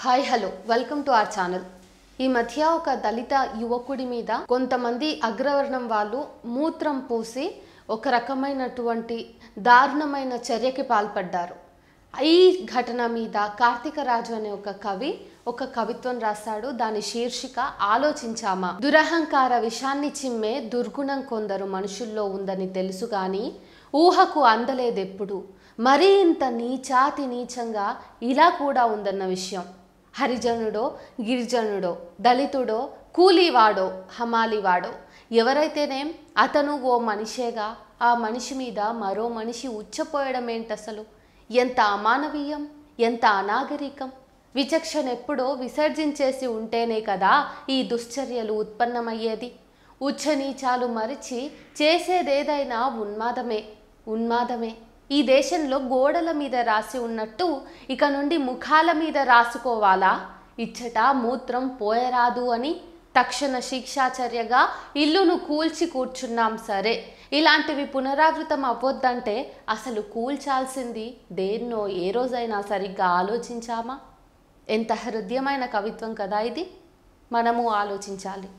Hi hello welcome to our channel. ఈ మధ్య ఒక దళిత యువకుడి మీద కొంతమంది అగ్రవర్ణం వాళ్ళు మూత్రం పోసి ఒక రకమైనటువంటి దారుణమైన చర్యకి పాల్పడ్డారు. ఈ ఘటన మీద కార్తిక రాజు అనే ఒక కవి ఒక కవిత్వం రాశాడు. దాని శీర్షిక ఆలోచించామా. దురహంకార విషాన్ని చిమ్మే దుర్గుణం కొందరు మనుషుల్లో ఉందని తెలుసు గాని ఊహకు అందలేదెప్పుడు. మరీ ఇంత నీచాతి నీచంగా ఇలా కూడా ఉందన్న విషయం. హరిజనుడో గిరిజనుడో దళితుడో కూలీవాడో హమాలీవాడో ఎవరైతేనేం అతను ఓ మనిషేగా ఆ మనిషి మీద మరో మనిషి ఉచ్చపోయడం ఏంటసలు? ఎంత అమానవీయం, ఎంత అనాగరికం. విచక్షణ ఎప్పుడో విసర్జించేసి ఉంటేనే కదా ఈ దుశ్చర్యలు ఉత్పన్నమయ్యేది. ఉచ్చనీచాలు మరిచి చేసేదేదైనా ఉన్మాదమే. ఈ దేశంలో గోడల మీద రాసి ఉన్నట్టు ఇక నుండి ముఖాల మీద రాసుకోవాలా? ఇచ్చట మూత్రం పోయరాదు అని తక్షణ శిక్షాచర్యగా ఇల్లును కూల్చి కూర్చున్నాం. సరే, ఇలాంటివి పునరావృతం అవ్వొద్దంటే అసలు కూల్చాల్సింది దేన్నో ఏ రోజైనా సరిగ్గా ఆలోచించామా? ఎంత హృదయమైన కవిత్వం కదా ఇది. మనము ఆలోచించాలి.